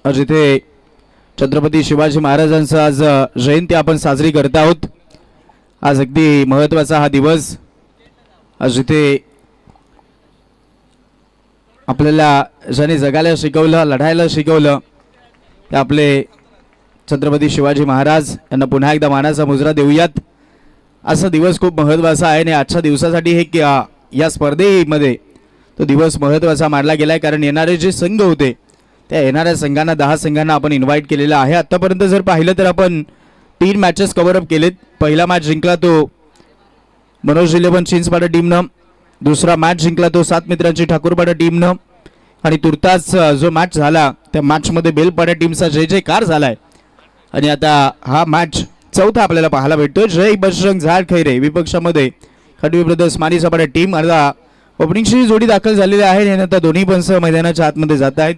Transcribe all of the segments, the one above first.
जिथे छत्रपती शिवाजी महाराजांचं आज जयंती आपण साजरी करत आहोत। आज अगदी महत्त्वाचा हा दिवस, आज जिथे आपल्याला ज्याने जगायला शिकवलं, लढायला शिकवलं, ते आपले छत्रपती शिवाजी महाराज यांना पुन्हा एकदा मानाचा मुजरा देऊयात। असा दिवस खूप महत्त्वाचा आहे आणि आजच्या दिवसासाठी हे या स्पर्धेमध्ये तो दिवस महत्त्वाचा मानला गेलाय, कारण येणारे जे संघ होते त्या येणाऱ्या संघांना 10 संघांना आपण इन्व्हाइट केलेलं आहे। आतापर्यंत जर पाहिलं तर आपण 3 मॅचेस कव्हर अप केलेत। पहिला मॅच जिंकला तो मनोज 11 चिंचपाडा टीमनं, दुसरा मॅच जिंकला तो 7 मित्रांची ठाकूरपाडा टीमनं आणि तुर्तास जो मॅच झाला त्या मॅचमध्ये बेलपाडा टीमचा जयकार झालाय आणि आता हा मॅच चौथा आपल्याला पाहायला भेटतो। जय बजरंग झाड खैरे विपक्षामध्ये खडवी ब्रदर्स मानी सपाटा टीम आता ओपनिंगची जोडी दाखल झालेली आहे आणि आता दोन्ही पंच मैदानाच्या आतमध्ये जात आहेत।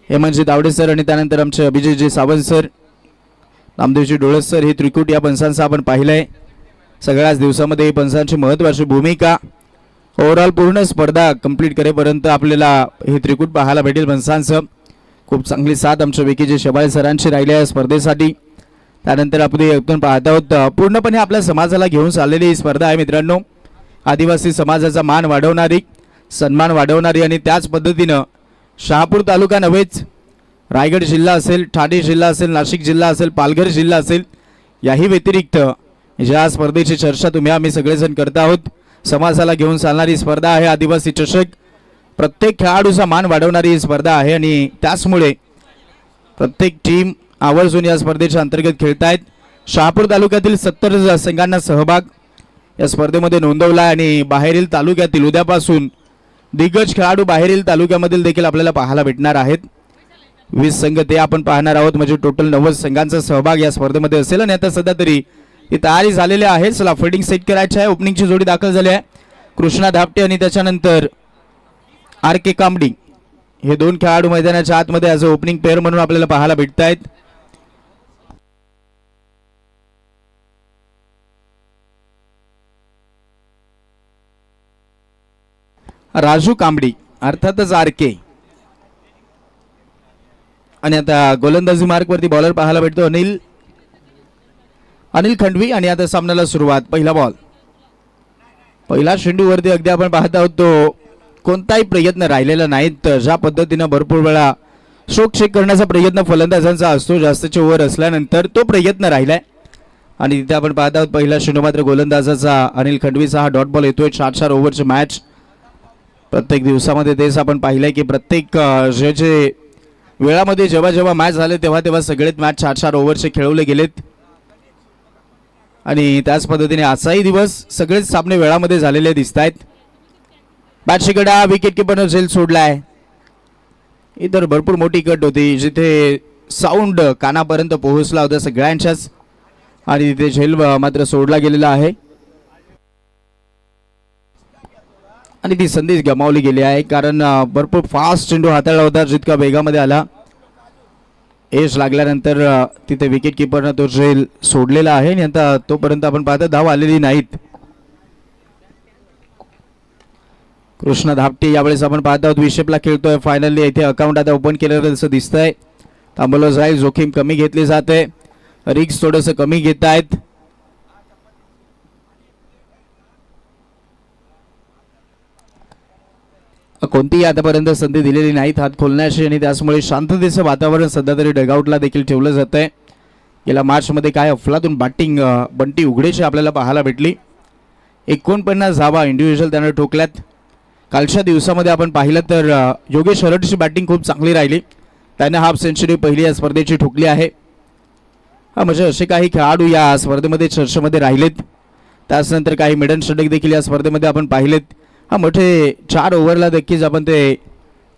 हेमंतजी दावडे सर आणि त्यानंतर आमचे अभिजितजी सावंत सर, नामदेवजी डोळस सर, हे त्रिकूट या पंचांचा आपण पाहिलंय। सगळ्याच दिवसामध्ये पंचांची महत्त्वाची भूमिका, ओव्हरऑल पूर्ण स्पर्धा कंप्लीट करेपर्यंत आपल्याला हे त्रिकूट पाहायला भेटेल। पंचांचं खूप चांगली साथ आमच्या विकीजी शेबाळे सरांची राहिली आहे स्पर्धेसाठी। त्यानंतर आपण एकूण पाहत आहोत पूर्णपणे आपल्या समाजाला घेऊन चाललेली ही स्पर्धा आहे मित्रांनो। आदिवासी समाजाचा मान वाढवणारी, सन्मान वाढवणारी आणि त्याच पद्धतीनं शहापूर तालुका नव्हेच रायगड जिल्हा असेल, ठाणे जिल्हा असेल, नाशिक जिल्हा असेल, पालघर जिल्हा असेल, याही व्यतिरिक्त ज्या स्पर्धेची चर्चा तुम्ही आम्ही सगळेजण करत आहोत, समाजाला घेऊन चालणारी स्पर्धा आहे आदिवासी चषक। प्रत्येक खेळाडूचा मान वाढवणारी ही स्पर्धा आहे आणि त्याचमुळे प्रत्येक टीम आवर्जून या स्पर्धेच्या अंतर्गत खेळतायत। शहापूर तालुक्यातील 70 संघांना सहभाग या स्पर्धेमध्ये नोंदवला आणि बाहेरील तालुक्यातील उद्यापासून दिग्गज खेळाडू बाहेरील तालुक्यामधील देखील आपल्याला पाहायला भेटणार आहेत। 20 संघ ते आपण पाहणार आहोत, म्हणजे टोटल 90 संघांचा सहभाग या स्पर्धेमध्ये असेल आणि आता सध्या तरी ही तयारी झालेली आहे। चला फिल्डिंग सेट करायची आहे। ओपनिंगची जोडी दाखल झाली आहे, कृष्णा धापटे आणि त्याच्यानंतर RK कांबडी, हे 2 खेळाडू मैदानाच्या आतमध्ये आज ओपनिंग पेअर म्हणून आपल्याला पाहायला भेटत आहेत। राजू कांबडी अर्थातच RK आणि आता गोलंदाजी मार्क वरती बॉलर पाहायला भेटतो अनिल खंडवी आणि आता सामन्याला सुरुवात। पहिला बॉल, पहिला चेंडूवरती अगदी आपण पाहत आहोत तो कोणताही प्रयत्न राहिलेला नाही। ज्या पद्धतीनं भरपूर वेळा स्ट्रोक चेक करण्याचा प्रयत्न फलंदाजांचा असतो, जास्तचे ओव्हर असल्यानंतर तो प्रयत्न राहिलाय आणि तिथे आपण पाहत आहोत पहिला चेंडू मात्र गोलंदाजाचा अनिल खंडवीचा हा डॉट बॉल येतोय। 4-4 ओव्हरची मॅच प्रत्येक दिवसामध्ये तेच आपण पाहिलंय की प्रत्येक जे वेळामध्ये जेव्हा मॅच झाले तेव्हा सगळेच मॅच 4-4 ओव्हरचे खेळवले गेलेत आणि त्याच पद्धतीने आजचाही दिवस सगळेच सामने वेळामध्ये झालेले दिसत आहेत। बॅटची गडा विकेट किपरनं झेल सोडलाय। इतर भरपूर मोठी कट होती जिथे साऊंड कानापर्यंत पोहोचला होता सगळ्यांच्याच आणि तिथे झेल मात्र सोडला गेलेला आहे आणि ती संधी गमावली गेली आहे, कारण भरपूर फास्ट चेंडू हाताळला होता। जितका वेगामध्ये आला एज लागल्यानंतर तिथे विकेट किपरनं तो झेल सोडलेला आहे आणि आता तोपर्यंत आपण पाहतो धाव आलेली नाहीत। कृष्णा धापटे यावेळेस आपण पाहत आहोत विशेपला खेळतोय। फायनली इथे अकाउंट आता ओपन केलेलं असं दिसतंय। थांबवलं जाईल, जोखीम कमी घेतली जाते, रिस्क थोडंसं कमी घेत आहेत। कोणतीही आतापर्यंत संधी दिलेली नाहीत हात खोलण्याची आणि त्यामुळे शांततेचं वातावरण सध्या तरी डगआउटला देखील ठेवलं जात आहे। गेल्या मार्चमध्ये काय अफलातून बॅटिंग बंटी उघडेची आपल्याला पाहायला भेटली। 49 धावा इंडिव्हिज्युअल त्यानं ठोकल्यात। कालच्या दिवसामध्ये आपण पाहिलं तर योगेश हरटची बॅटिंग खूप चांगली राहिली, त्याने हाफ सेंचुरी पहिली या स्पर्धेची ठोकली आहे। म्हणजे असे काही खेळाडू या स्पर्धेमध्ये चर्चेमध्ये राहिलेत। त्यानंतर काही मिडन षटक देखील या स्पर्धेमध्ये आपण पाहिलेत। मोठे 4 ओव्हरला देखील आपण ते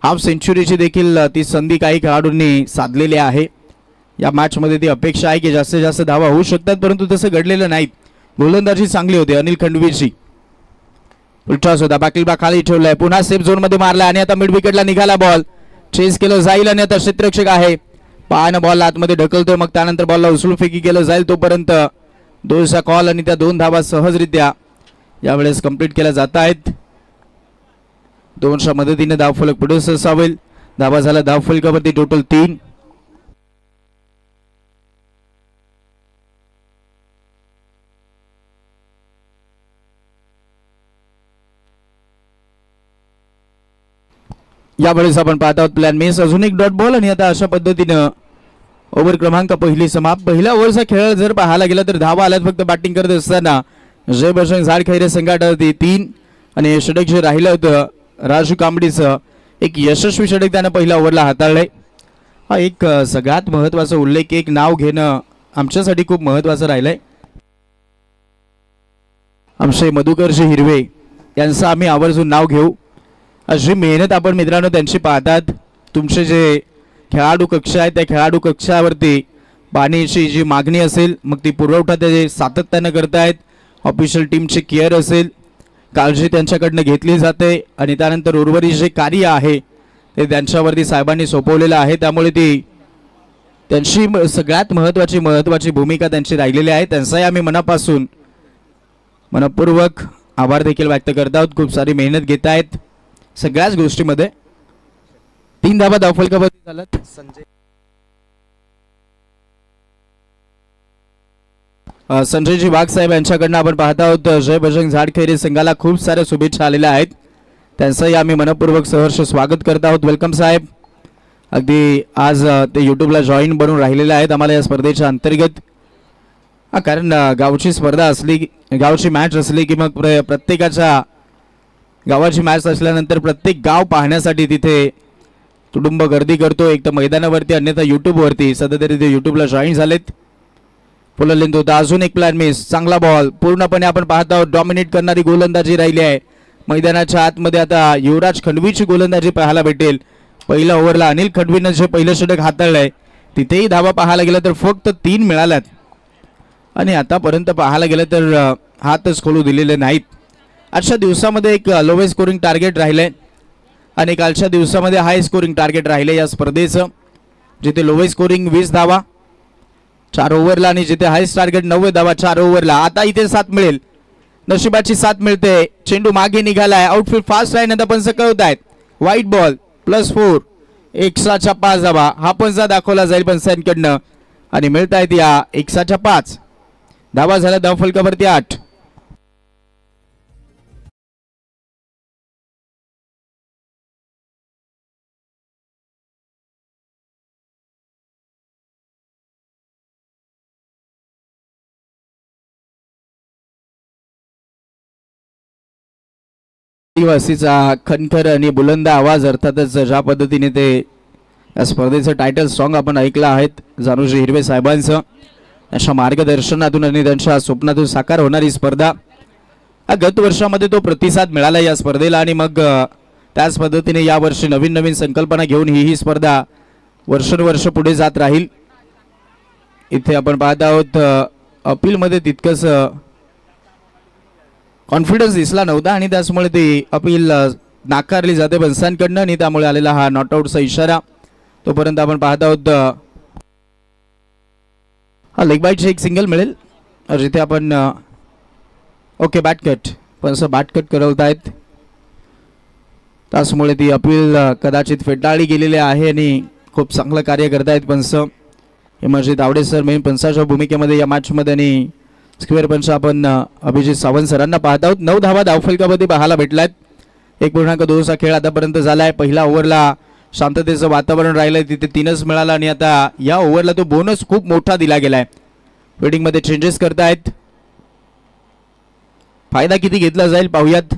हाफ सेंचुरीची देखील ती संधी काही खेळाडूंनी साधलेली आहे। या मॅचमध्ये ती अपेक्षा आहे की जास्तीत जास्त धावा होऊ शकतात, परंतु तसं घडलेलं नाही। गोलंदाजी चांगली होती अनिल खंडवीची, उलटाच होता, बॅकलिबा खाली ठेवलाय, पुन्हा सेफ झोन मध्ये मारला आणि आता मिड विकेटला निघाला बॉल, चेस केलं जाईल आणि आता क्षेत्ररक्षक आहे पायानं बॉल आतमध्ये ढकलतोय, मग त्यानंतर बॉलला उचलून फेकी केलं जाईल तोपर्यंत 2चा कॉल आणि त्या 2 धावा सहजरित्या यावेळेस कंप्लीट केल्या जात आहेत। 2च्या मदतीने धावफलक पुढे सरसावेल। धावा झाला धाव फलकावरती टोटल 3. यावेळेस आपण पाहत आहोत प्लॅन मिस, अजून एक डॉट बॉल आणि आता अशा पद्धतीनं ओव्हर क्रमांक पहिली समाप्त. पहिल्या ओव्हरचा खेळ जर पाहायला गेला तर धावा आल्यात फक्त बॅटिंग करत असताना जय बजरंग झाडखैरे संघाटावरती 3 आणि षटक जे राहिलं होतं राजू कांबडीचं एक यशस्वी षटक त्यानं पहिल्या ओव्हरला हाताळलंय. हा एक सगळ्यात महत्वाचा उल्लेख, एक नाव घेणं आमच्यासाठी खूप महत्वाचं राहिलंय. आमचे मधुकरजी हिरवे यांचं आम्ही आवर्जून नाव घेऊ. अशी मेहनत आपण मित्रांनो त्यांची पाहतात. तुमचे जे खेळाडू कक्ष आहे त्या खेळाडू कक्षावरती पाण्याची जी मागणी असेल मग ती पुरवठा ते सातत्यानं करतायत. ऑफिशियल टीमची केअर असेल, काळजी त्यांच्याकडनं घेतली जाते आणि त्यानंतर उर्वरित जे कार्य आहे ते त्यांच्यावरती साहेबांनी सोपवलेलं आहे. त्यामुळे ती त्यांची सगळ्यात महत्त्वाची भूमिका त्यांची राहिलेली आहे. त्यांचाही आम्ही मनापासून मनपूर्वक आभार देखील व्यक्त करत आहोत. खूप सारी मेहनत घेत आहेत सगळ्याच गोष्टीमध्ये. 3 धावा धावफलकावरती झाल्यात. संजयजी वाघ साहेब यांच्याकडनं आपण पाहत आहोत जय बजरंग झाडखैरे संघाला खूप साऱ्या शुभेच्छा आलेल्या आहेत. त्यांचंही आम्ही मनपूर्वक सहर्ष स्वागत करत आहोत. वेलकम साहेब. अगदी आज ते यूट्यूबला जॉईन बनून राहिलेले आहेत आम्हाला या स्पर्धेच्या अंतर्गत. कारण गावची स्पर्धा असली, गावची मॅच असली की मग प्रत्येकाच्या गावाची मॅच असल्यानंतर प्रत्येक गाव पाहण्यासाठी तिथे कुटुंब गर्दी करतो. एक तर मैदानावरती अन्यथा यूट्यूबवरती. सध्या तरी ते यूट्यूबला जॉईन झालेत. फुल लेंथ होता. अजून एक प्लॅन मिस. चांगला बॉल पूर्णपणे आपण पाहत आहोत डॉमिनेट करणारी गोलंदाजी राहिली आहे मैदानाच्या आतमध्ये. आता युवराज खंडवीची गोलंदाजी पाहायला भेटेल. पहिल्या ओव्हरला अनिल खंडवीनं जे पहिलं षटक हाताळलंय तिथेही धावा पाहायला गेलं तर फक्त 3 मिळाल्यात आणि आतापर्यंत पाहायला गेलं तर हातच खोलू दिलेले नाहीत. आजच्या दिवसामध्ये एक लोवे स्कोरिंग टार्गेट राहिलंय आणि कालच्या दिवसामध्ये हाय स्कोरिंग टार्गेट राहिले या स्पर्धेचं. जिथे लोवे स्कोरिंग 20 धावा 4 ओव्हरला आणि जिथे हायस्ट टार्गेट 90 धावा 4 ओव्हरला. आता इथे 7 मिळेल, नशिबाची 7 मिळते. चेंडू मागे निघालाय. आउटफील्ड फास्ट आहे नंतर पंच कळवत आहेत. व्हाईट बॉल +4 एक्स्ट्राच्या 5 धावा हा पंचा दाखवला जाईल पंचांकडनं आणि मिळत आहेत या एक्स्ट्राच्या 5 धावा. झाल्या धाव फलकावरती 8. आदिवासीचा खनखर आणि बुलंद आवाज, अर्थातच ज्या पद्धतीने ते या स्पर्धेचं टायटल सॉन्ग आपण ऐकलं आहेत जानूजी हिरवे साहेबांचं. अशा मार्गदर्शनातून आणि त्यांच्या स्वप्नातून साकार होणारी स्पर्धा. गत वर्षामध्ये तो प्रतिसाद मिळाला या स्पर्धेला आणि मग त्याच पद्धतीने यावर्षी नवीन नवीन संकल्पना घेऊन ही स्पर्धा वर्षानुवर्ष पुढे जात राहील. इथे आपण पाहत आहोत अपीलमध्ये तितकंच कॉन्फिडन्स दिसला नव्हता आणि त्याचमुळे ती अपील नाकारली जाते पंचांकडनं आणि त्यामुळे आलेला हा नॉट आउटचा इशारा. तोपर्यंत आपण पाहत आहोत हा लेग बाईटचे एक सिंगल मिळेल जिथे आपण ओके बॅट कट पण असं बॅट कट करवत आहेत. त्याचमुळे ती अपील कदाचित फेटाळली गेलेली आहे आणि खूप चांगलं कार्य करतायत पंच हेमरजीत आवडे सर मेन पंचाच्या भूमिकेमध्ये या मॅचमध्ये आणि स्क्वेअर पंच आपण अभिजित सावंत सरांना पाहत आहोत. 9 धावा धावफलकामध्ये पाहायला भेटलायत. 1.2चा खेळ आतापर्यंत झालाय. पहिल्या ओव्हरला शांततेचं वातावरण राहिलंय तिथे 3च मिळाला आणि आता या ओव्हरला तो बोनस खूप मोठा दिला गेलाय. फिल्डिंगमध्ये चेंजेस करतायत. फायदा किती घेतला जाईल पाहूयात.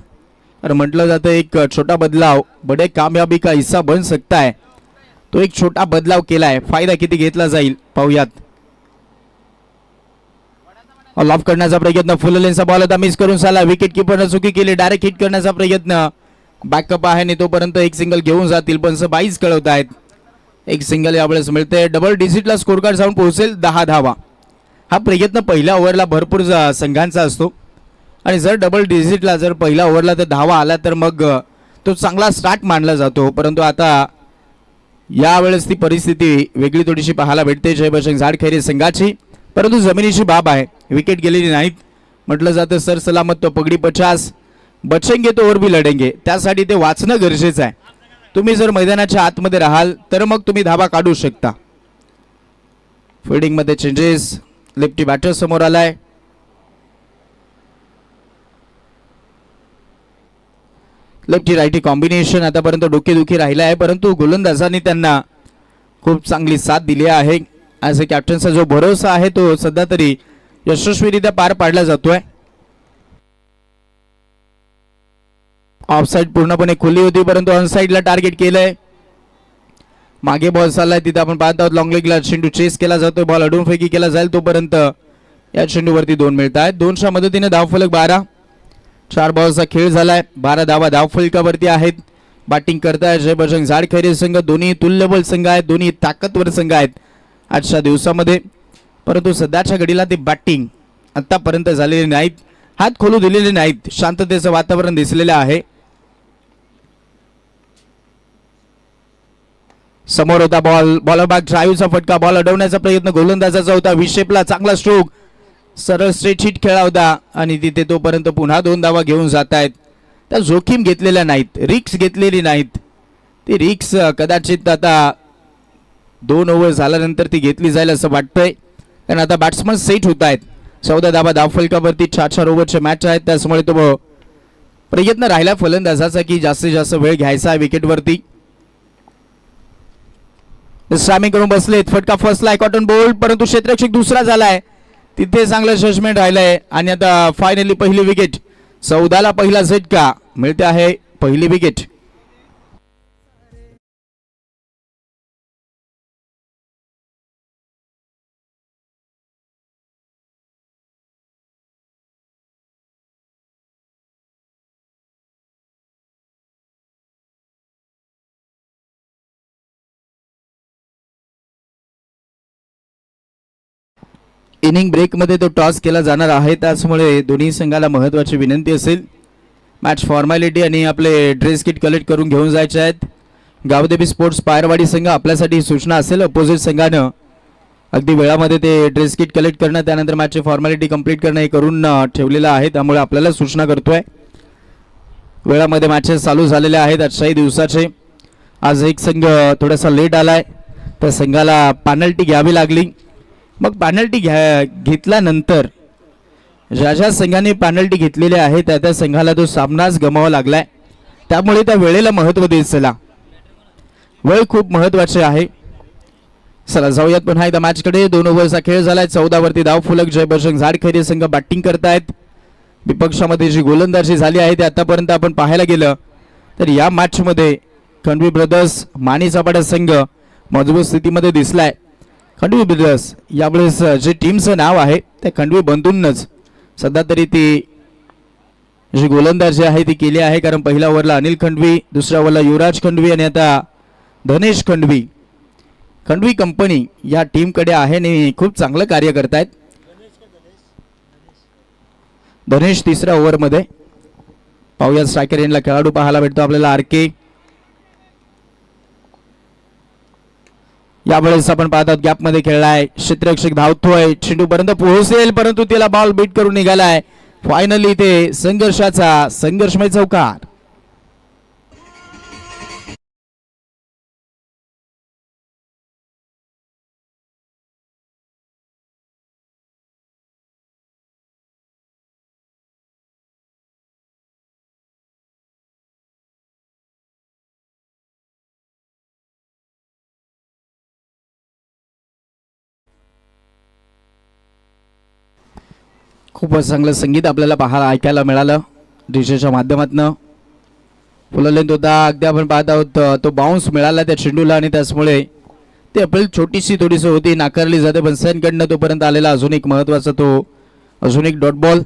तर म्हटलं जातं एक छोटा बदलाव बडे कामयाबी का हिस्सा बन सकता है. तो एक छोटा बदलाव केलाय. फायदा किती घेतला जाईल पाहूयात. लॉफ करण्याचा प्रयत्न. फुल लेनचा बॉल होता मिस करून झाला. विकेट किपरने चुकी केली. डायरेक्ट हिट करण्याचा प्रयत्न. बॅकअप आहे आणि तोपर्यंत एक सिंगल घेऊन जातील पण 22 कळवत आहेत. एक सिंगल यावेळेस मिळते. डबल डिजिटला स्कोर कार्ड जाऊन पोहोचेल 10 धावा. हा प्रयत्न पहिल्या ओव्हरला भरपूर संघांचा असतो आणि जर डबल डिजिटला जर पहिल्या ओव्हरला तर धावा आला तर मग तो चांगला स्टार्ट मानला जातो. परंतु आता यावेळेस ती परिस्थिती वेगळी थोडीशी पाहायला भेटते जय बजरंग झाडखैरे संघाची. परंतु जमिनीची बाब आहे. विकेट गेलेली नाहीत. म्हटलं जातं सर सलामत तो पगडी 50 बचेंगे तो और भी लढेंगे. त्यासाठी ते वाचणं गरजेचं आहे. तुम्ही जर मैदानाच्या आतमध्ये राहाल तर मग तुम्ही धाबा काढू शकता. फिल्डिंग मध्ये चेंजेस, लेफ्टी बॅटर समोर आलाय. लेफ्टी राईटी कॉम्बिनेशन आतापर्यंत डोकेदुखी राहिला आहे, परंतु गोलंदाजांनी त्यांना खूप चांगली साथ दिली आहे. ॲज अ कॅप्टनचा जो भरोसा आहे तो सध्या तरी यशस्वीरित्या पार पाडला जातोय. ऑफ साइड पूर्णपणे खुली होती, परंतु ऑन साइडला टार्गेट केलंय. मागे बॉल चाललाय, तिथे आपण पाहत आहोत लॉंग लेगला चेंडू चेस केला जातोय. बॉल अडून फेकी केला जाईल तोपर्यंत या चेंडूवरती 2 मिळत आहेत. 2च्या मदतीने धावफलक 12. 4 बॉलचा खेळ झालाय. 12 धावा धावफलकावरती आहेत. बॅटिंग करताय जय बजरंग झाडखैरे संघ. दोन्ही तुल्यबळ संघ आहेत, दोन्ही ताकदवर संघ आहेत आजच्या दिवसामध्ये, परंतु सध्याच्या घडीला ते बॅटिंग आतापर्यंत झालेले नाहीत, हात खोलू दिलेले नाहीत. शांततेचं वातावरण दिसलेलं आहे. समोर होता बॉल, बॉलर बॅक ड्राईव्हचा फटका, बॉल अडवण्याचा प्रयत्न गोलंदाजाचा होता. विशेपला चांगला स्ट्रोक, सरळ स्ट्रेट हिट खेळला होता आणि तिथे तोपर्यंत पुन्हा 2 धावा घेऊन जात आहेत. त्या जोखीम घेतलेल्या नाहीत, रिक्स घेतलेली नाहीत. ती रिक्स कदाचित आता 2 ओव्हर झाल्यानंतर ती घेतली जाईल असं वाटतंय, कारण आता बॅट्समन सेट होत आहेत. 14 धावा धावफलकावरती 4 ओव्हरचे मॅच आहेत, त्यामुळे तो प्रयत्न राहिला फलंदाजाचा की जास्तीत जास्त वेळ घ्यायचा आहे विकेटवरती. सामी करून बसलेत, फटका फसलाय कॉटन बोल्ड, परंतु क्षेत्ररक्षक दुसरा झालाय. तिथे चांगलं जजमेंट राहिलंय आणि आता फायनली पहिली विकेट. 14ला पहिला झटका मिळते आहे, पहिली विकेट. इनिंग ब्रेकमध्ये तो टॉस केला जाणार आहे, त्याचमुळे दोन्ही संघाला महत्त्वाची विनंती असेल, मॅच फॉर्मॅलिटी आणि आपले ड्रेस किट कलेक्ट करून घेऊन जायचे आहेत. गावदेवी स्पोर्ट्स पायरवाडी संघ आपल्यासाठी सूचना असेल, अपोजिट संघानं अगदी वेळामध्ये ते ड्रेस किट कलेक्ट करणं, त्यानंतर मॅचची फॉर्मॅलिटी कंप्लीट करणं हे करून ठेवलेलं आहे, त्यामुळे आपल्याला सूचना करतोय. वेळामध्ये मॅचेस चालू झालेले आहेत आजच्याही दिवसाचे. आज एक संघ थोडासा लेट आलाय, त्या संघाला पेनल्टी घ्यावी लागली. मग पेनल्टी घेतल्यानंतर ज्या संघाने पेनल्टी घेतलेली आहे त्या संघाला तो सामनाच गमावा लागलाय, त्यामुळे त्या वेळेला महत्त्व देत चला. वेळ खूप महत्त्वाचे आहे. चला जाऊयात पुन्हा एकदा मॅचकडे. 2 ओव्हरचा खेळ झालाय. 14 वरती धावफलक. जय बजरंग झाडखैरे संघ बॅटिंग करतायत. विपक्षामध्ये जी गोलंदाजी झाली आहे ते आतापर्यंत आपण पाहायला गेलं तर या मॅचमध्ये खंडवी ब्रदर्स माणी चापाडा संघ मजबूत स्थितीमध्ये दिसलाय. खंडवी ब्रदर्स यावेळेस जे टीमचं नाव आहे त्या खंडवी बंधूंनच सध्या तरी ती जी गोलंदाजी आहे ती केली आहे, कारण पहिल्या ओव्हरला अनिल खंडवी, दुसऱ्या ओव्हरला युवराज खंडवी आणि आता धनेश खंडवी. खंडवी कंपनी या टीमकडे आहे आणि खूप चांगलं कार्य करतायत. धनेश तिसऱ्या ओव्हरमध्ये. पाहूया स्ट्रायकर यांना खेळाडू पाहायला भेटतो आपल्याला आरके. यावेळेस आपण पाहतात गॅपमध्ये खेळलाय, क्षेत्ररक्षक धावतोय, चेंडू पर्यंत पोहोचेल परंतु त्याला बॉल बीट करून निघालाय. फायनली ते संघर्षाचा संघर्षमय चौकार. खूपच चांगलं संगीत आपल्याला पाहायला ऐकायला मिळालं डीजेच्या माध्यमातून. फुललेंत होता अगदी आपण पाहत आहोत, तो बाउन्स मिळाला त्या चेंडूला आणि त्याचमुळे ते अपील छोटीशी थोडीशी होती, नाकारली जाते. पण सैनकडनं तोपर्यंत आलेला अजून एक महत्वाचा तो अजून एक डॉट बॉल.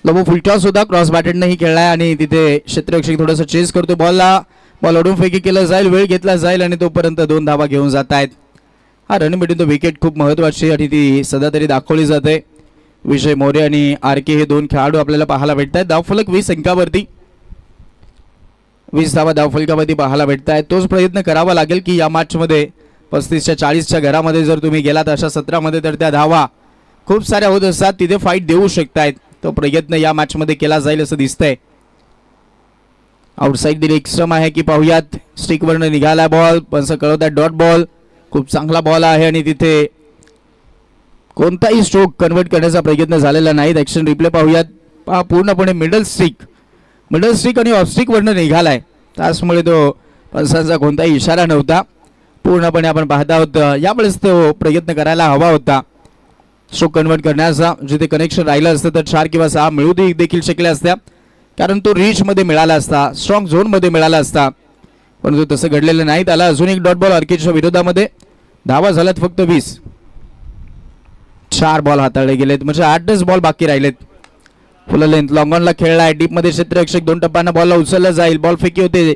लबो फुलटॉस होता, क्रॉस बॅटेडनेही खेळलाय आणि तिथे क्षेत्ररक्षक थोडंसं चेस करतो बॉलला. बॉल अडून फेकी केलं जाईल, वेळ घेतला जाईल आणि तोपर्यंत 2 धावा घेऊन जात आहेत. हा रन बिटवीन द विकेट खूप महत्वाची आणि ती सध्या तरी दाखवली जाते. विजय मोरे आणि आर के हे 2 खेळाडू आपल्याला पाहायला भेटत आहेत. धावफलक 20 अंकावरती. 20 धावा धावफलकामध्ये पाहायला भेटत आहेत. तोच प्रयत्न करावा लागेल की या मॅचमध्ये 35च्या 40च्या घरामध्ये जर तुम्ही गेलात अशा सत्रामध्ये तर त्या धावा खूप साऱ्या होत असतात, तिथे फाईट देऊ शकतायत. तो प्रयत्न या मॅचमध्ये केला जाईल असं दिसतंय. आउटसाइड दिली एक्स्ट्रम आहे की पाहूयात. स्टिकवरनं निघाला बॉल, पण कळवतात डॉट बॉल. खूप चांगला बॉल आहे आणि तिथे कोणताही स्ट्रोक कन्वर्ट करण्याचा प्रयत्न झालेला नाही. ॲक्शन रिप्ले पाहूयात. पूर्णपणे मिडल स्ट्रिक आणि ऑफ स्ट्रिक वरनं निघालाय, त्याचमुळे तो पंचांचा कोणताही इशारा नव्हता. पूर्णपणे आपण पाहता आहोत यावेळेस तो प्रयत्न करायला हवा होता स्ट्रोक कन्वर्ट करण्याचा. जिथे कनेक्शन राहिलं असतं तर 4 किंवा 6 मिळू देखील शकल्या असत्या, कारण तो रीचमध्ये मिळाला असता, स्ट्रॉंग झोनमध्ये मिळाला असता, परंतु तसं घडलेलं नाही. त्याला अजून एक डॉट बॉल ऑर्किडच्या विरोधामध्ये. धावा झाल्यात फक्त 20. 4 बॉल हाताळले गेलेत, म्हणजे 8च बॉल बाकी राहिलेत. फुल लेंथ लॉंग ऑनला खेळलाय. डीपमध्ये क्षेत्ररक्षक 2 टप्प्यानं बॉलला उचलला जाईल. बॉल फेकी होते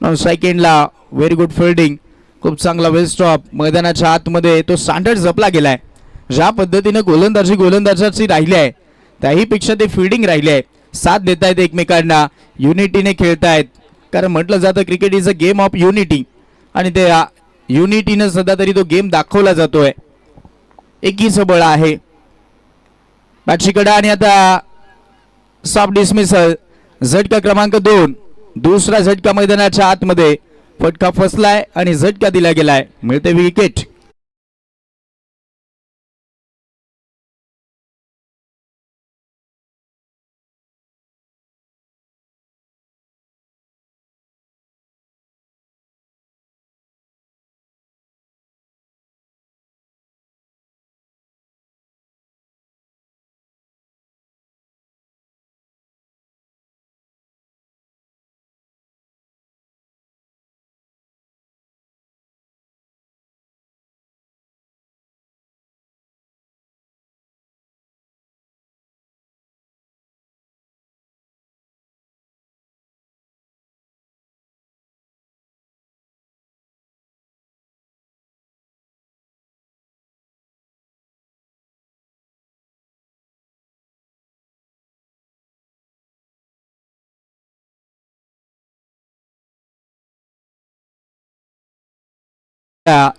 नॉन स्ट्राईक एंडला. व्हेरी गुड फिल्डिंग, खूप चांगला वेल स्टॉप. मैदानाच्या आतमध्ये तो स्टँडर्ड जपला गेलाय. ज्या पद्धतीनं गोलंदाजाची राहिली आहे त्याही पेक्षा ते फिल्डिंग राहिली आहे. साथ देत आहेत एकमेकांना, युनिटीने खेळतायत. कारण म्हटलं जातं cricket is a game of unity, आणि ते युनिटीनं सध्या तरी तो गेम दाखवला जातोय. एकीचं बळ आहे बॅटशीकडे. आणि आता सॉफ्ट डिसमिसल. झटका क्रमांक 2. दुसरा झटका मैदानाच्या आतमध्ये. फटका फसलाय आणि झटका दिला गेलाय. मिळते विकेट.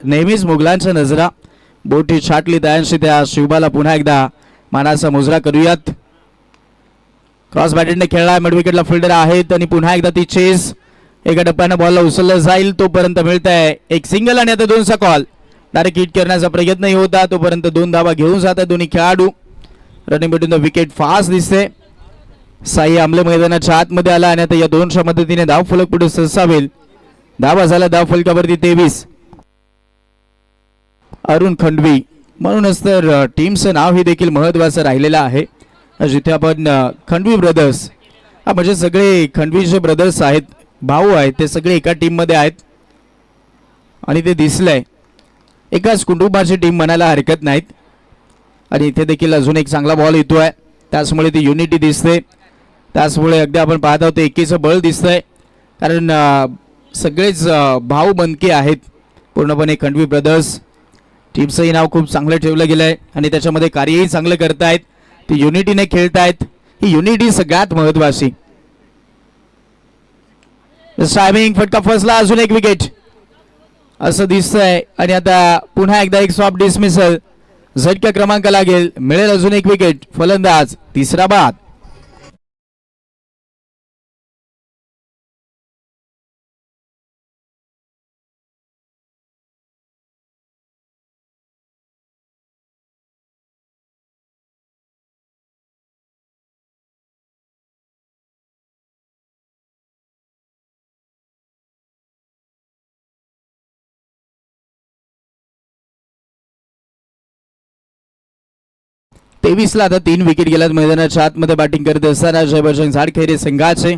नेहमीच मुघलांच्या नजरा बोटी छाटली तयांशी त्या शिवबाला पुन्हा एकदा मानाचा मुजरा करूयात. क्रॉस बॅटेडने खेळला. मिड विकेटला फिल्डर आहेत आणि पुन्हा एकदा ती चेस. एका टप्प्यानं बॉलला उचललं जाईल तोपर्यंत मिळत आहे एक सिंगल आणि आता 2चा कॉल. डायरेक्ट हिट करण्याचा प्रयत्नही होता तोपर्यंत 2 धावा घेऊन जातात दोन्ही खेळाडू. Running between the wicket fast दिसते. साई आमले मैदानाच्या आतमध्ये आला आणि आता या 2च्या मदतीने धाव फलक पुढे सरसावेल. धावा झाला धाव फलकावरती 23. अरुण खंडवी, म्हणूनच तर टीमचं नाव हे देखील महत्त्वाचं राहिलेलं आहे. जिथे आपण खंडवी ब्रदर्स, म्हणजे सगळे खंडवी जे ब्रदर्स आहेत, भाऊ आहेत, ते सगळे एका टीममध्ये आहेत आणि ते दिसलंय. एकाच कुटुंबाची टीम म्हणायला हरकत नाहीत. आणि इथे देखील अजून एक चांगला बॉल येतोय, त्याचमुळे ती युनिटी दिसते. त्याचमुळे अगदी आपण पाहत आहोत एकीचं बळ दिसतंय, कारण सगळेच भाऊ बनके आहेत पूर्णपणे खंडवी ब्रदर्स. टीमचंही नाव खूप चांगलं ठेवलं गेलं आहे आणि त्याच्यामध्ये कार्यही चांगलं करतायत. ती युनिटीने खेळतायत. ही युनिटी सगळ्यात महत्वाची. टायमिंग, फटका फसला. अजून एक विकेट असं दिसतंय आणि आता पुन्हा एकदा एक सॉफ्ट डिसमिसल. झटका क्रमांक लागेल. मिळेल अजून एक विकेट. फलंदाज तिसरा बाद. तेवीसला आता 3 विकेट गेल्यात मैदानाच्या आतमध्ये बॅटिंग करत असताना जयबजरंग झाडखेरे संघाचे.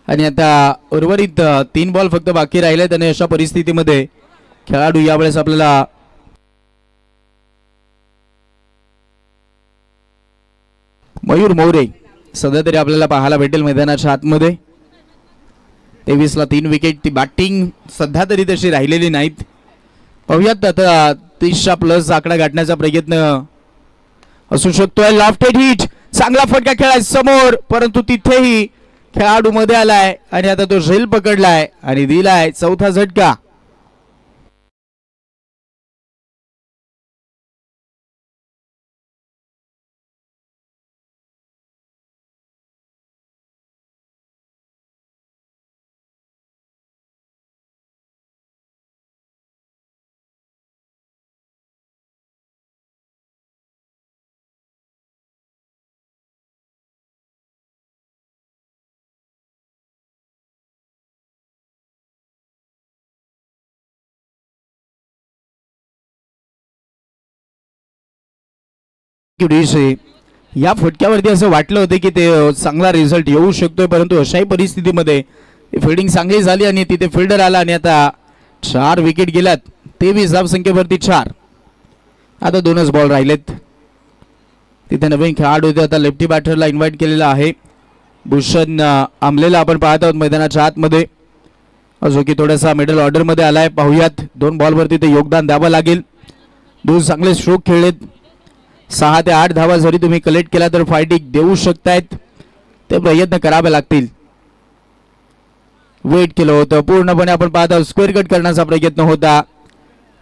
आणि आता उर्वरित 3 बॉल फक्त बाकी राहिलेत आणि अशा परिस्थितीमध्ये खेळाडू यावेळेस आपल्याला मयूर मोरे सध्या तरी आपल्याला पाहायला भेटेल मैदानाच्या आतमध्ये. 23ला 3 विकेट. ती बॅटिंग सध्या तरी तशी राहिलेली नाहीत. पाहूयात आता 30च्या प्लस आकडा गाठण्याचा प्रयत्न असू शकतोय. लॉफ्टेड हिट, चांगला फटका खेळाय समोर, परंतु तिथेही खेळाडू मध्ये आलाय आणि आता तो झेल पकडलाय आणि दिलाय चौथा झटका. या फटक्यावरती असं वाटलं होतं की ते चांगला रिझल्ट येऊ शकतोय, परंतु अशाही परिस्थितीमध्ये फिल्डिंग चांगली झाली आणि तिथे फिल्डर आला आणि आता 4 विकेट गेल्यात. 23 धावसंख्येवरती 4. आता 2च बॉल राहिलेत. तिथे नवीन खेळाडू होते, आता लेफ्टी बॅटरला इन्व्हाइट केलेला आहे भूषण आमलेला आपण पाहत आहोत मैदानाच्या आतमध्ये, जो की थोडासा मिडल ऑर्डर मध्ये आलाय. पाहूयात 2 बॉलवरती ते योगदान द्यावं लागेल. 2 चांगले स्ट्रोक खेळलेत. 6 ते 8 धावा जरी तुम्ही कलेक्ट केला तर फायटिंग देऊ शकतायत, ते प्रयत्न करावे लागतील. वेट केलं होतं पूर्णपणे आपण पाहत आहोत. स्क्वेअर कट करण्याचा प्रयत्न होता,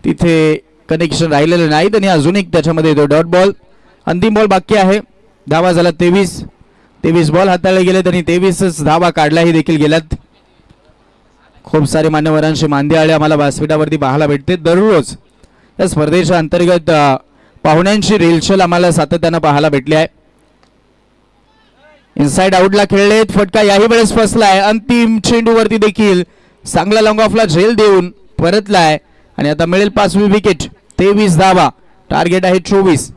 तिथे कनेक्शन राहिलेलं नाहीत आणि अजून एक त्याच्यामध्ये येतो डॉट बॉल. अंतिम बॉल बाकी आहे. धावा झाला 23 बॉल हाताळले गेलेत आणि 23च धावा काढल्याही देखील गेल्यात. खूप सारे मान्यवरांचे मांदियाळे आम्हाला व्यासपीठावरती पाहायला भेटते दररोज. या स्पर्धेच्या अंतर्गत पाहुण्यांची रेलचल आम्हाला सातत्यानं पाहायला भेटली आहे. इनसाइड आउटला खेळलेत, फटका याही वेळेस फसलाय. अंतिम चेंडूवरती देखील चांगला लॉंग ऑफला झेल देऊन परतलाय आणि आता मिळेल 5वी विकेट. 23 धावा, टार्गेट आहे 24.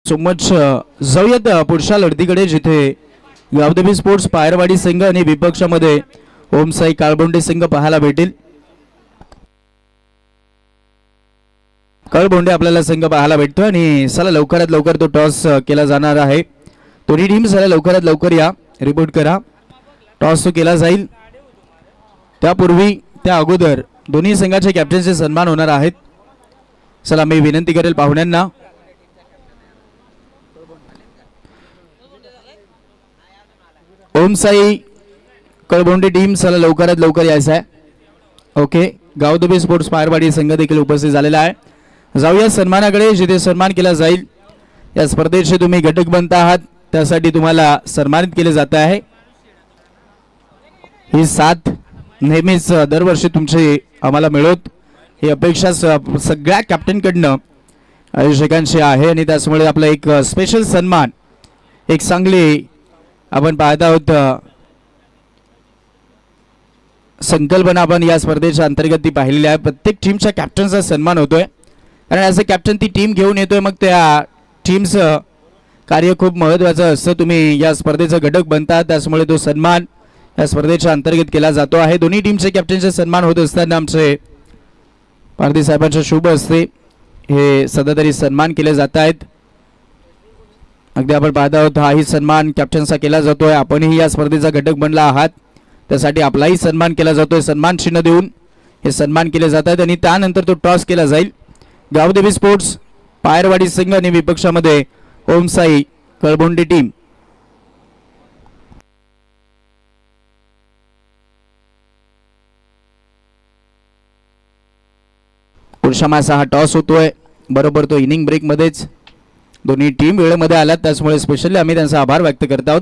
जाऊयात पुढच्या लढतीकडे, जिथे गावदेवी स्पोर्ट्स पायरवाडी संघ आणि विपक्षामध्ये ओमसाई काळबोंडे संघ पाहायला भेटेल. काळबोंडे आपल्याला संघ पाहायला भेटतो आणि चला लवकरात लवकर तो टॉस केला जाणार आहे. दोन्ही टीम चला लवकरात लवकर या, रिपोर्ट करा. टॉस तो केला जाईल. त्यापूर्वी त्या अगोदर दोन्ही संघाच्या कॅप्टनचे सन्मान होणार आहेत. चला मी विनंती करेल पाहुण्यांना, ओमसाई कळबोंडे टीम चला लवकरात लवकर यायचं आहे. ओके, गावदेवी स्पोर्ट्स पायरवाडी संघ देखील उपस्थित झालेला आहे. जाऊया सन्मानाकडे, जिथे सन्मान केला जाईल. या स्पर्धेचे तुम्ही घटक बनत आहात, त्यासाठी तुम्हाला सन्मानित केले जात आहे. ही साथ नेहमीच दरवर्षी तुमची आम्हाला मिळवत ही अपेक्षा सगळ्या कॅप्टनकडनं आयोजकांची आहे आणि त्याचमुळे आपला एक स्पेशल सन्मान, एक चांगली आपण पाहत आहोत संकल्पना आपण या स्पर्धेच्या अंतर्गत ती पाहिलेली आहे. प्रत्येक टीमच्या कॅप्टनचा सन्मान होतोय, कारण ॲज अ कॅप्टन ती टीम घेऊन येतोय, मग त्या टीमचं कार्य खूप महत्त्वाचं असतं. तुम्ही या स्पर्धेचा घटक बनता, त्याचमुळे तो सन्मान या स्पर्धेच्या अंतर्गत केला जातो आहे. दोन्ही टीमचे कॅप्टनचे सन्मान होत असताना आमचे पारधी साहेबांच्या शुभ हस्ते हे सध्या सन्मान केले जात आहेत. अगदी आपण पाहत आहोत हाही सन्मान कॅप्टनचा केला जातोय. आपणही या स्पर्धेचा घटक बनला आहात, त्यासाठी आपलाही सन्मान केला जातोय. सन्मान चिन्ह देऊन हे सन्मान केले जात आहेत आणि त्यानंतर तो टॉस केला जाईल. गावदेवी स्पोर्ट्स पायरवाडी संघ आणि विपक्षामध्ये ओम साई कळबोंडी टीम. पुरुषा मासा हा टॉस होतोय बरोबर तो इनिंग ब्रेक मध्येच. दोन्ही टीम वेळेमध्ये आल्यात त्यामुळे स्पेशली आम्ही त्यांचा आभार व्यक्त करत आहोत.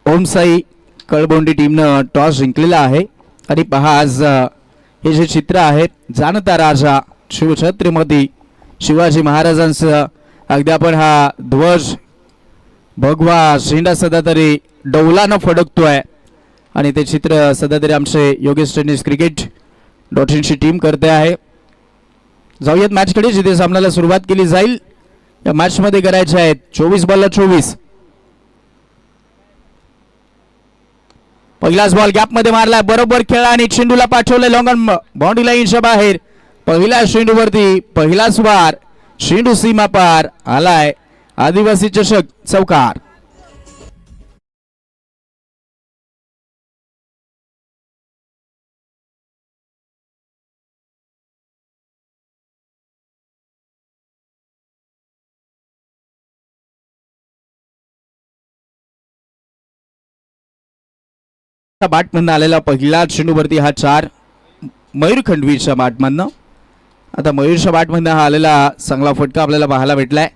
ओम साई कळबोंडी टीमनं टॉस जिंकलेला आहे. आणि पहा आज हे जे चित्र आहे जाणता राजा शिवछत्रपती शिवाजी महाराजांचं अगदी आपण हा ध्वज भगवा झेंडा सदा तरी डौलानं फडकतोय आणि ते चित्र सध्या तरी आमचे Yogesh tennis cricket .in team करते आहे. जाऊयात मॅचकडे जिथे सामन्याला सुरुवात केली जाईल. या मॅचमध्ये करायचे आहेत 24 बॉलला 24. पहिलाच बॉल गॅपमध्ये मारला बरोबर खेळला आणि चेंडूला पाठवलं लॉंग ऑन बाउंड्री लाईनच्या बाहेर. पहिल्या चेंडूवरती पहिलाच वार चेंडू सीमा पार आलाय. आदिवासी चषक चौकार. बॅटमधनं आलेला पहिला चेंडूवरती हा 4 मयूर खंडवीच्या बॅटमधनं. आता मयूरच्या बॅटमधनं हा आलेला चांगला फटका आपल्याला पाहायला भेटलाय.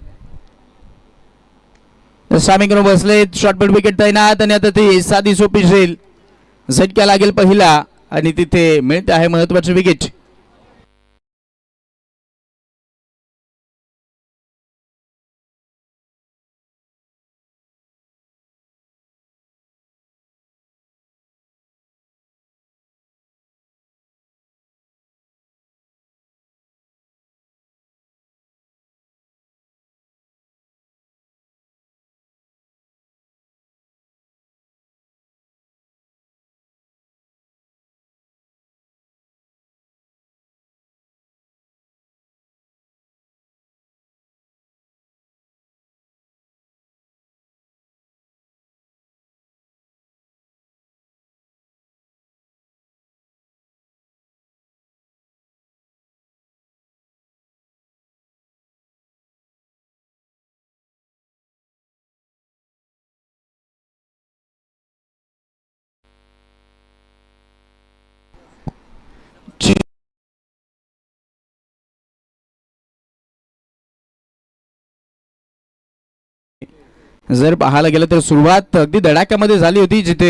सामी करून बसले शॉर्टपुट विकेट तैनात आणि आता ती साधी सोपी झेल झटका लागेल पहिला आणि तिथे मिळत आहे महत्वाची विकेट. जर पाहायला गेलं तर सुरुवात अगदी धडाक्यामध्ये झाली होती जिथे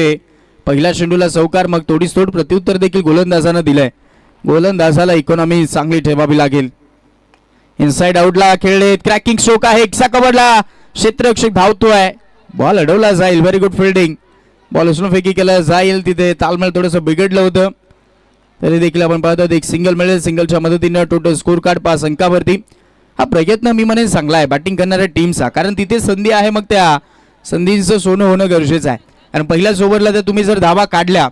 पहिल्या चेंडूला चौकार मग तोडीस तोड प्रत्युत्तर देखील गोलंदाजानं दिलंय. गोलंदाजाला इकॉनॉमी चांगली ठेवावी लागेल. इनसाइड आउटला खेळले क्रॅकिंग स्ट्रोक आहे एक्सा कव्हरला क्षेत्ररक्षक धावतोय. बॉल अडवला जाईल. Very good fielding. बॉल उचलून फेकी केला जाईल. तिथे तालमेळ थोडंसं बिघडलं होतं तरी देखील आपण पाहतो एक सिंगल मिळेल. सिंगलच्या मदतीनं टोटल स्कोर कार्ड 5 अंकावरती. हा प्रयत्न मी म्हणेन चांगला आहे बॅटिंग करणाऱ्या टीमचा कारण तिथे संधी आहे मग त्या संधींचं सोनं होणं गरजेचं आहे. आणि पहिल्याच ओव्हरला जर तुम्ही जर धावा काढल्या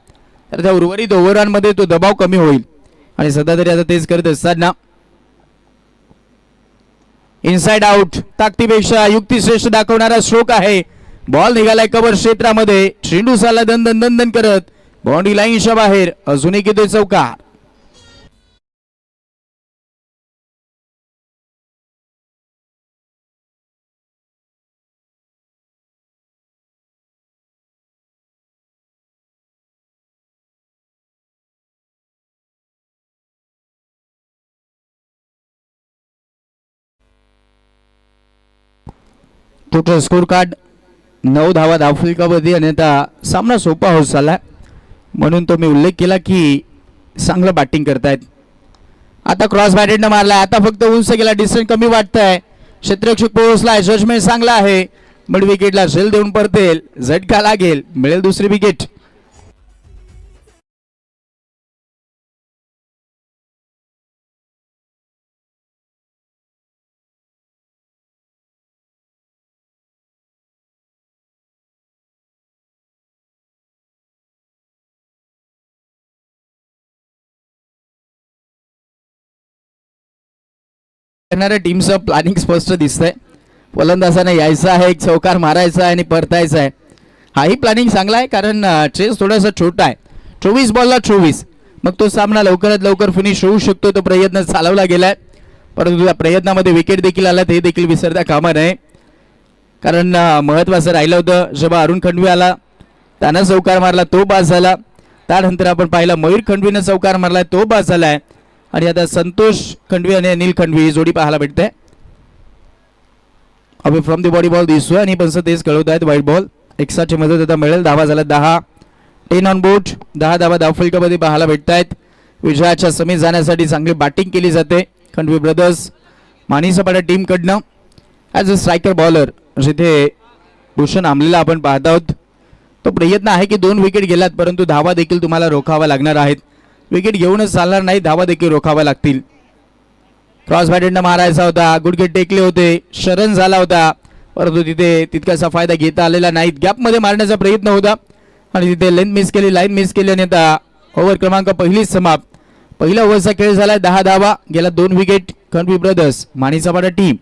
तर त्या उर्वरित ओव्हरांमध्ये तो दबाव कमी होईल आणि सध्या तरी आता तेच करत असताना इनसाइड आउट ताकदीपेक्षा युक्तिश्रेष्ठ दाखवणारा स्ट्रोक आहे. बॉल निघालाय कव्हर क्षेत्रामध्ये. चेंडू साला दन दन दन करत बाउंड्री लाईनच्या बाहेर. अजूनही किती चौकार. टोटल स्कोर कार्ड 9 धावा धावफलकावरती आणि आता सामना सोपा होत चालला म्हणून तो मी उल्लेख केला की चांगलं बॅटिंग करतायत. आता क्रॉस बॅटेडनं मारलाय. आता फक्त उंच गेला डिस्टन्स कमी वाटतंय. क्षेत्ररक्षक पोहोचलाय. जजमेंट चांगला आहे. मिड विकेटला झेल देऊन परतेल. झटका लागेल. मिळेल दुसरी विकेट. करणाऱ्या टीमचं प्लॅनिंग स्पष्ट दिसतंय. फलंदाजाने यायचं आहे एक चौकार मारायचा आहे आणि परतायचा आहे. हाही प्लॅनिंग चांगला आहे कारण चेस थोडासा छोटा आहे. 24 बॉलला 24 मग तो सामना लवकरात लवकर फिनिश होऊ शकतो तो प्रयत्न चालवला गेलाय. परंतु त्या प्रयत्नामध्ये विकेट देखील आला ते देखील विसरता कामा नये, कारण महत्त्वाचं राहिलं होतं. जेव्हा अरुण खंडवी आला त्यानं चौकार मारला तो बाद झाला. त्यानंतर आपण पाहिला मयूर खंडवीनं चौकार मारला तो बाद झालाय. आणि आता संतोष खंडवी आणि अनिल खंडवी ही जोडी पाहायला भेटते. Away from the body ball दिसतोय आणि पण तेच कळवत आहेत व्हाईट बॉल. एक्स्ट्राची मदत आता मिळेल. धावा झाला 10. 10 ऑन बोर्ड. 10 धावा धावफलकामध्ये पाहायला भेटत आहेत. विजयाच्या समीर जाण्यासाठी चांगली बॅटिंग केली जाते खंडवी ब्रदर्स माणिसपाडा टीमकडनं. ॲज अ स्ट्रायकर बॉलर जिथे भूषण आमलेला आपण पाहत आहोत, तो प्रयत्न आहे की 2 विकेट गेलात परंतु धावा देखील तुम्हाला रोखावा लागणार आहेत. विकेट घेऊनच चालणार नाही, धावा देखील रोखावा लागतील. क्रॉस बॅटेडनं मारायचा होता, गुडघे टेकले होते, शरण झाला होता परंतु तिथे तितकासा फायदा घेता आलेला नाही. गॅपमध्ये मारण्याचा प्रयत्न होता आणि तिथे लेंथ मिस केली, लाईन मिस केली आणि आता ओव्हर क्रमांक पहिलीच समाप्त. पहिल्या ओव्हरचा खेळ झालाय. 10 धावा गेला 2 wicket. Khandvi brothers Manispada team.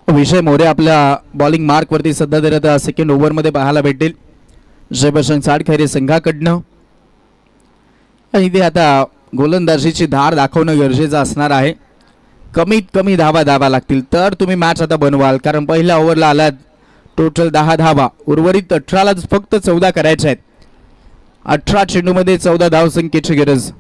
Vijay More आपल्या बॉलिंग मार्क वरती सध्या तरी आता सेकंड ओव्हर मध्ये पाहायला भेटेल जयप्रशांत साडखैरे संघाकडनं. आणि ते आता गोलंदाजीची धार दाखवणं गरजेचं असणार आहे. कमीत कमी धावा लागतील तर तुम्ही मॅच आता बनवाल, कारण पहिल्या ओव्हरला आलात टोटल 10 धावा, उर्वरित 18ला फक्त 14 करायच्या आहेत. 18 चेंडूमध्ये 14 धावसंख्येची गरज.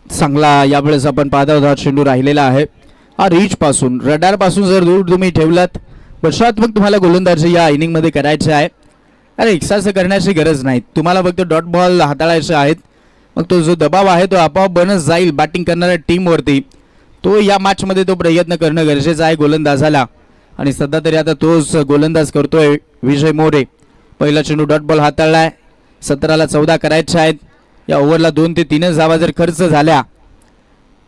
चांगला यावेळेस आपण पाहत आहोत हा चेंडू राहिलेला आहे. हा रीच पासून रडार पासून जर दूर तुम्ही ठेवलात, वर्षात्मक तुम्हाला गोलंदाजी या इनिंग मध्ये करायचे आहे. अरे एक्सास करण्याची गरज नाही, तुम्हाला फक्त डॉट बॉल हाताळायचे आहेत. मग तो जो दबाव आहे तो आपोआप बनत जाईल बॅटिंग करणाऱ्या टीमवरती. तो या मॅच मध्ये तो प्रयत्न करणं गरजेचं आहे गोलंदाजाला. आणि सध्या तरी आता तोच गोलंदाज करतोय विजय मोरे. पहिला चेंडू डॉट बॉल हाताळलाय. 17ला 14 करायचे आहेत. या ओव्हरला 2 ते 3 धावा जर खर्च झाल्या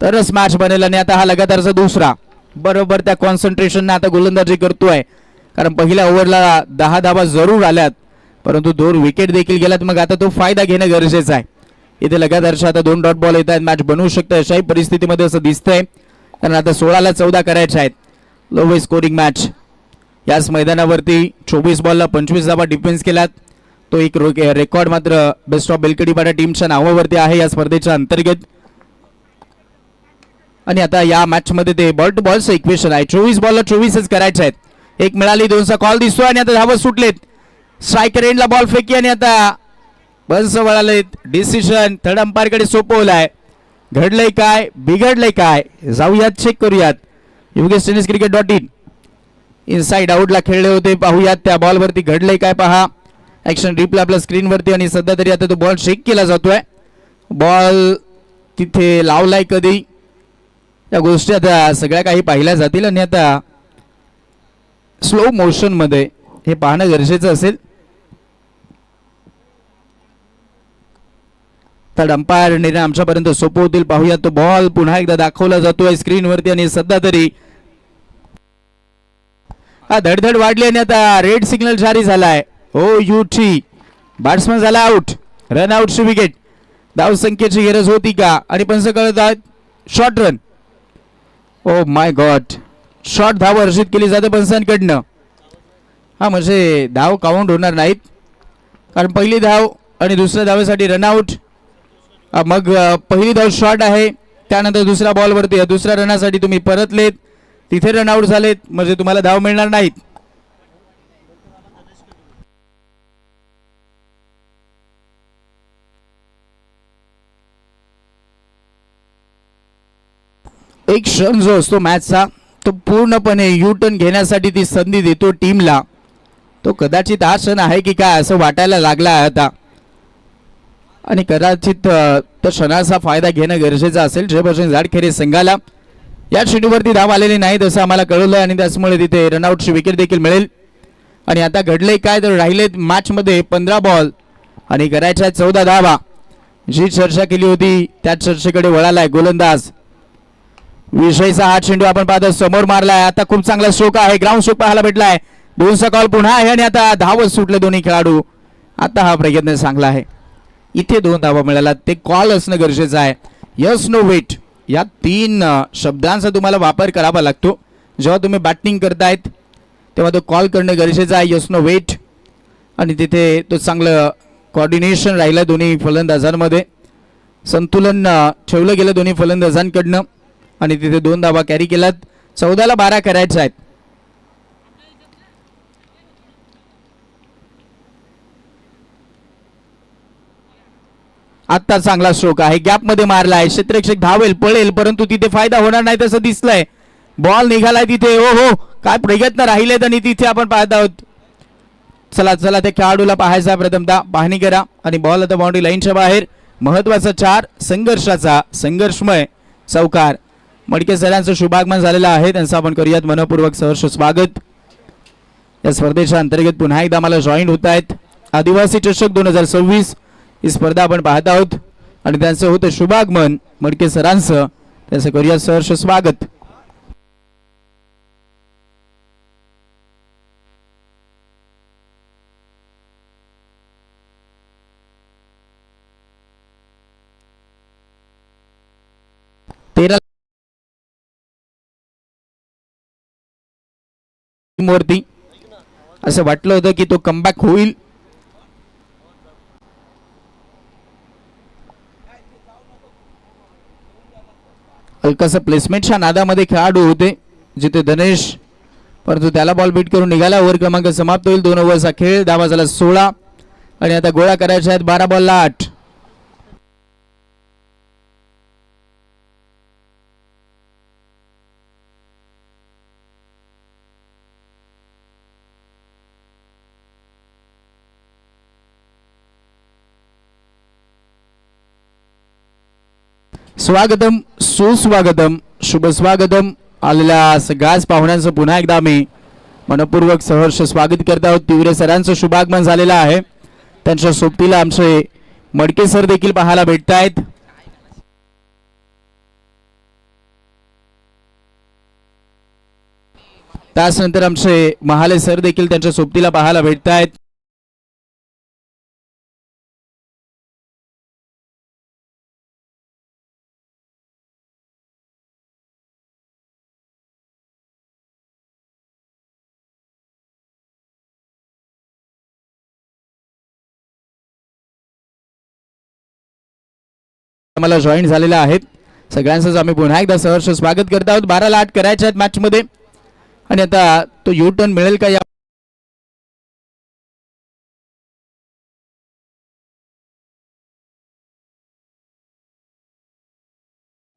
तरच मॅच बनेल. आणि आता हा लगातारचा दुसरा बरोबर त्या कॉन्सन्ट्रेशनने आता गोलंदाजी करतोय, कारण पहिल्या ओव्हरला 10 धावा जरूर आल्यात परंतु 2 विकेट देखील गेल्यात. मग आता तो फायदा घेणं गरजेचं आहे. इथे लगातारच्या आता 2 डॉट बॉल येत आहेत. मॅच बनवू शकतं अशाही परिस्थितीमध्ये असं दिसतंय, कारण आता 16ला 14 करायचे आहेत. लोवेस्ट स्कोरिंग मॅच याच मैदानावरती 24 बॉलला 25 धावा डिफेन्स केलात. तो एक रेकॉर्ड मात्र बेस्ट ऑफ बेलकडीपाडा टीमच्या नावावरती आहे या स्पर्धेच्या अंतर्गत. आणि आता या मॅच मध्ये ते बॉल टू बॉलचं इक्वेशन आहे. 24 बॉलला 24च करायचे आहेत. एक मिळाली, 2चा कॉल दिसतोय आणि आता धावा सुटलेत. स्ट्रायकर एंडला बॉल फेकी आणि आता बस वळालेत. डिसिजन थर्ड अंपायर कडे सोपवलाय. घडलंय काय, बिघडलंय काय, जाऊयात चेक करूयात. योगेश टेनिस क्रिकेट.in इनसाइड आउटला खेळले होते. पाहूयात त्या बॉल वरती घडलंय काय पहा. ऍक्शन रिप्ले आपल्या स्क्रीनवरती. आणि सध्या तरी आता तो बॉल चेक केला जातोय. बॉल तिथे लावलाय कधी, या गोष्टी आता सगळ्या काही पाहिल्या जातील आणि आता स्लो मोशन मध्ये हे पाहणं गरजेचं असेल. तर अंपायर निर्णय आमच्यापर्यंत सोपवतील. पाहूया तो बॉल पुन्हा एकदा दाखवला जातोय स्क्रीनवरती. आणि सध्या तरी हा धडधड वाढली आणि आता रेड सिग्नल जारी झालाय. ओ युटी बॅट्समन झाला आउट. रन आउटची विकेट. धाव संख्येची गरज होती का? आणि पंच कळत आहेत short run. Oh my god, short धाव अर्जित केली जाते पंचांकडनं. हा म्हणजे धाव काउंट होणार नाहीत, कारण पहिली धाव आणि दुसऱ्या धावेसाठी रनआउट. मग पहिली धाव शॉर्ट आहे, त्यानंतर दुसऱ्या बॉलवरती दुसऱ्या रनासाठी तुम्ही परतलेत, तिथे रनआउट झालेत, म्हणजे तुम्हाला धाव मिळणार नाहीत. एक क्षण जो असतो मॅचचा तो पूर्णपणे यू टर्न घेण्यासाठी ती संधी देतो टीमला. तो कदाचित हा क्षण आहे की काय असं वाटायला लागला आहे आता, आणि कदाचित त्या क्षणाचा फायदा घेणं गरजेचं असेल. जयप्रशांत साडखैरे संघाला या चेंडूवरती धाव आलेली नाहीत असं आम्हाला कळवलं आणि त्याचमुळे तिथे रनआउटची विकेट देखील मिळेल. आणि आता घडले काय तर राहिले मॅच मध्ये 15 बॉल आणि करायच्या 14 धावा. जी चर्चा केली होती त्या चर्चेकडे वळालाय गोलंदाज. विषयचा हा चेंडू आपण पाहतो समोर मारलाय. आता खूप चांगला स्ट्रोक आहे, ग्राउंड स्ट्रोक पाहायला भेटलाय. 2चा कॉल पुन्हा आहे आणि आता धावच सुटले दोन्ही खेळाडू. आता हा प्रयत्न चांगला आहे, इथे 2 धावा मिळाला. ते कॉल असणं गरजेचं आहे. यस नो वेट या 3 शब्दांचा तुम्हाला वापर करावा लागतो जेव्हा तुम्ही बॅटिंग करतायत, तेव्हा तो कॉल करणं गरजेचं आहे. Yes no wait. आणि तिथे तो चांगलं कोऑर्डिनेशन राहिलं दोन्ही फलंदाजांमध्ये, संतुलन ठेवलं गेलं दोन्ही फलंदाजांकडनं आणि तिथे 2 धावा कॅरी केल्यात. 14ला 12 करायच्या आहेत. आता चांगला स्ट्रोक आहे, गॅप मध्ये मारलाय. क्षेत्ररक्षक धावेल पळेल परंतु तिथे फायदा होणार नाही तसं दिसलंय. बॉल निघालाय तिथे. ओ हो काय प्रयत्न राहिलेत आणि तिथे आपण पाहत आहोत. चला चला त्या खेळाडूला पाहायचा, प्रथमतः पाहणी करा. आणि बॉल आता बाउंड्री लाईनच्या बाहेर. महत्वाचा 4 संघर्षाचा संघर्षमय चौकार. मडके सरांचं शुभागमन झालेलं आहे, त्यांचं आपण करूयात मनपूर्वक सहर्ष स्वागत. या स्पर्धेच्या अंतर्गत पुन्हा एकदा मला जॉईन होत आहेत. आदिवासी चषक 2026 ही स्पर्धा आपण पाहत आहोत आणि त्यांचं होतं शुभागमन मडके सरांचं, त्यांचं करूयात सहर्ष स्वागत. वरती असं वाटलं होतं की तो कमबॅक होईल. हलकासा प्लेसमेंटच्या नादामध्ये खेळाडू होते जिथे धनेश, परंतु त्याला बॉल बीट करून निघाला. ओव्हर क्रमांक समाप्त होईल. 2 ओव्हरचा खेळ. धावा झाला 16 आणि आता गोळा करायच्या आहेत 12 बॉलला 8. स्वागतम सुस्वागतम शुभ स्वागतम. आलेल्या सगळ्याच पाहुण्यांचं पुन्हा एकदा मी मनपूर्वक सहर्ष स्वागत करत आहोत. तिवरे सरांचं शुभागमन झालेलं आहे, त्यांच्या सोबतीला आमचे मडके सर देखील पाहायला भेटत आहेत. त्यानंतर आमचे महाले सर देखील त्यांच्या सोबतीला पाहायला भेटत आहेत. मला जॉईन झालेला आहेत. सगळ्यांचंच आम्ही पुन्हा एकदा सहर्ष स्वागत करत आहोत. 12ला 8 करायचे आहेत मॅच मध्ये आणि आता तो यू टर्न मिळेल का या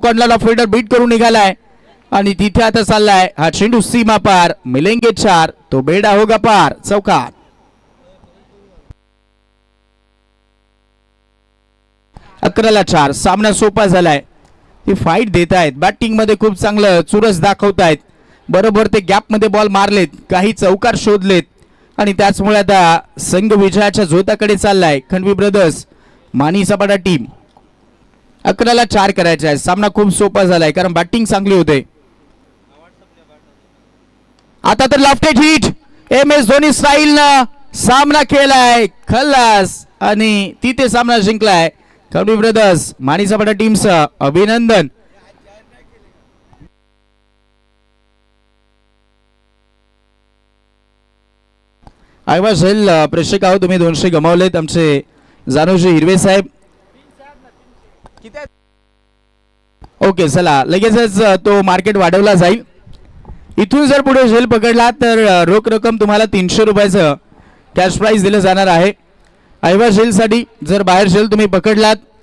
कॉर्नरला फिल्डर बीट करून निघालाय आणि तिथे आता चाललाय हा चेंडू सीमा पार. मिलेंगे 4 तो बेडा होगा पार. चौकार. अकराला 4. सामना सोपा झालाय. ती फाईट देत आहेत, बॅटिंग मध्ये खूप चांगलं चुरस दाखवतायत. बरोबर ते गॅप मध्ये बॉल मारलेत, काही चौकार शोधलेत आणि त्याचमुळे आता संघ विजयाच्या झोताकडे चाललाय खंडवी ब्रदर्स मानी सपाटा टीम. 11ला 4 करायचे आहे. सामना खूप सोपा झालाय कारण बॅटिंग चांगली होते. आता तर left hit MS Dhoni style न सामना केलाय खल्लास आणि तिथे सामना जिंकलाय खंडवी ब्रदर्स मानी सपाटा टीमचं अभिनंदन. आयवा झेल प्रेक्षक आहोत, तुम्ही 200 गमावलेत आमचे जानूजी हिरवे साहेब. ओके चला लगेचच तो मार्केट वाढवला जाईल. इथून जर पुढे झेल पकडला तर रोख रक्कम तुम्हाला 300 रुपयाचं कॅश प्राइज दिलं जाणार आहे. आयवा झेल साठी जर बाहेर झेल तुम्ही पकडलात